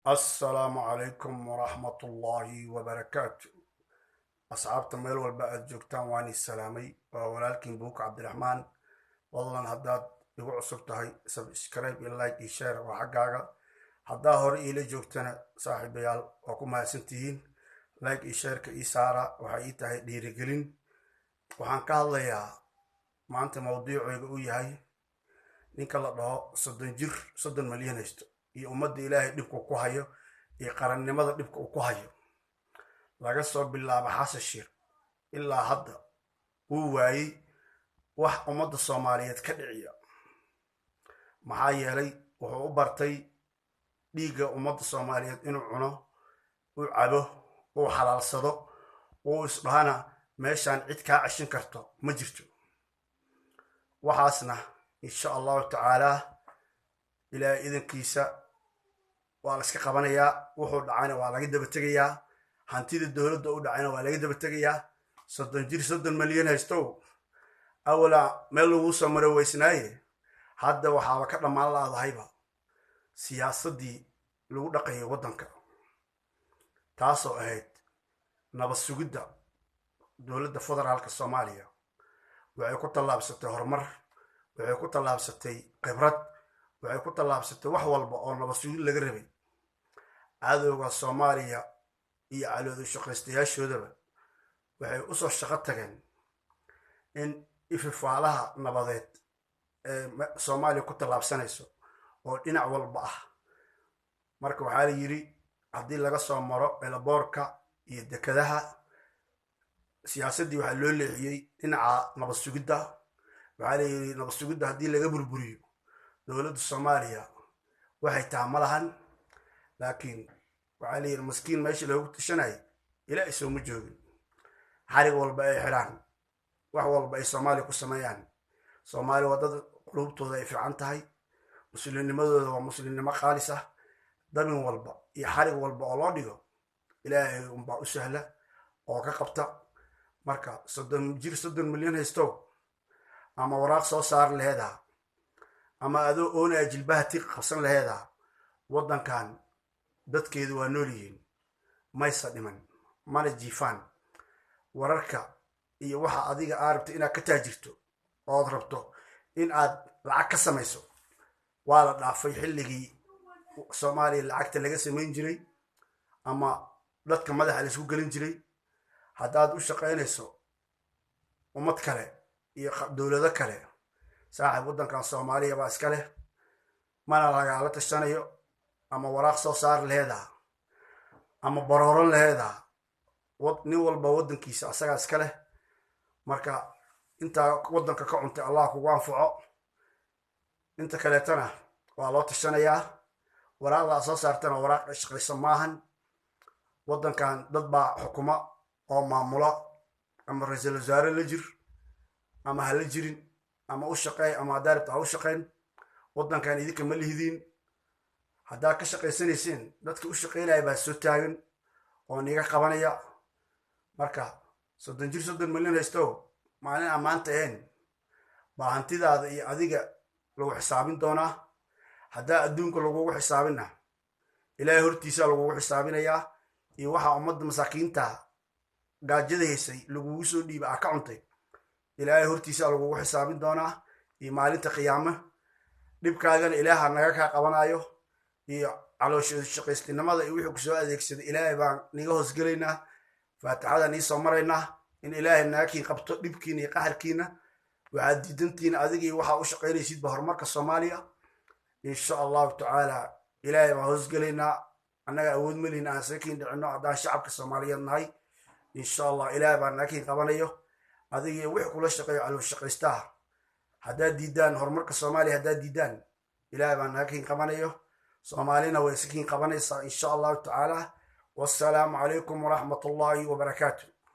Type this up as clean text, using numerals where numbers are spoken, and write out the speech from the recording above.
السلام عليكم ورحمة الله وبركاته. أصحابتا ميل والبا جوجتان واني السلامي ولكن بوك عبد الرحمن والله هداد igu cusub tahay subscribe iyo like iyo share waa xaggaaga haddaa hore iila joogtana saaxiibayaal waa ku mahadsantihiin like iyo shareka ii saara waxay ii tahay dhiirigelin waxaan ka hadlayaa maanta mawduucayga uu yahay ninka la dhaho 30 malyan haysto iyo ummadda ilaahay dhibka ku hayo iyo qarannimada dhibka uu ku hayo laga soo bilaabo xasan sheekh ilaa hadda uu waayay wax ummadda Soomaaliyeed ka dhiciya maxaa yeelay wuxuu u bartay dhiigga ummadda Soomaaliyeed inuu cuno uu cabo uu xalaalsado uu isdhahana meeshaan cid kaa cashin karto ma jirto waxaasna insha Allah tacaala ilaa idankiisa waa la iska qabanayaa wuxuu dhacayna waa laga daba tegayaa hantida dawladda u dhacayna waa laga daba tegayaa 30 malyan haysto awala meel lagu soo maray weysnaaye hadda waxaa ka dhamaan laadahayba siyaasadii lagu dhaqayay waddanka taasoo ahayd nabad sugidda dawladda federaalka Soomaaliya waxay ku tallaabsatay horumar waxay ku tallaabsatay khibrad waxay ku tallaabsatay wax walba oo nabad sugid laga rabay cadowga Soomaaliya iyo caloodu shaqaystayaashoodaba waxay u soo shaqo tageen in ififaalaha nabadeed Soomaaliya ku tallaabsanayso oo dhinac walba ah marka waxaa la yiri haddii laga soo maro elaboorka iyo dekadaha siyaasadii waxaa loo leexiyay dhinaca nabad sugidda waxaa la yiri nabad sugidda haddii laga burburiyo dawladda Soomaaliya waxay tahay malahan laakiin waxaa la yiri maskiin meesha loogu tashanay ilaa isoo ma joogin xarig walba ay xiraan wax walba ay Soomaaliya ku sameeyaan Soomaaliya wadada qulubtooda ay fiican tahay muslimnimadooda waa muslimnimo khaalis ah dabin walba iyo xarig walba oo loo dhigo ilaahay unbaa u sahla oo ka qabta marka 30 malyan haysto ama waraaq soo saar leedahay ama adoo oona jilbaha tiq qabsan leedahay waddankan dadkeedu waa nool yihiin maysa dhiman mana jiifaan wararka iyo waxa adiga aarabta inaad ka taajirto oo rabto in aad lacag ka samayso waa la dhaafay xilligii Soomaaliya lacagta laga sameyn jiray ama dadka madaxa la isku galin jiray haddaad u shaqaynayso ummad kale iyo dawlado kale saaxiib waddankan Soomaaliya baa iska leh mana laga tashanayo ama waraaq soo saar leedahay ama barooran leedahay nin walba waddankiisa asaga iska leh marka inta waddanka ka cuntay Allah kugu anfaco inta kaleetana waa loo tashanayaa waraaqda soo saartana waraaq shaqaysan maahan waddankan dad baa xukuma oo maamula ama ra'iisul wasaare la jir ama hala jirin ama u shaqeey ama daarta u shaqeyn waddankan idinka ma lihidiin haddaa ka shaqaysanaysiin dadka u shaqeynaya baa soo taagan oo niga qabanaya marka 30 malyan haysto maalin amaanta ahayn baa hantidaada iyo adiga lagu xisaabin doonaa haddaa adduunka lagugu xisaabina ilaahay hortiisa lagugu xisaabinayaa iyo waxa ummadda masaakiinta gaajada haysay lagugu soo dhiiba ka cuntay ilaahay hortiisa lagugu xisaabin doonaa iyo maalinta qiyaamo dhibkaagana ilaaha naga ka qabanayo iyo caloosha shaqaystinimada iyo wixii ku soo adeegsaday ilaahay baan niga hoos galaynaa faatixada ni soo maraynaa in ilaahay naakiin qabto dhibkiina iyo qaxarkiina waxaad diidantiin adiga iyo waxa u shaqaynaysid ba horumarka Soomaaliya insha Allah tacaala ilaahay baan hoos galaynaa annaga awood ma lihin aan sakiin dhicino haddaan shacabka Soomaaliyeed nahay insha Allah ilaahay baan naakiin qabanayo adiga iyo wixii kula shaqeeyo caloosh shaqaystaa haddaad diidaan horumarka Soomaaliya haddaad diidaan ilaahay baan naakiin qabanayo Soomaalina way sakiin qabanaysaa insha Allah tacaala والسلام عليكم ورحمة الله وبركاته.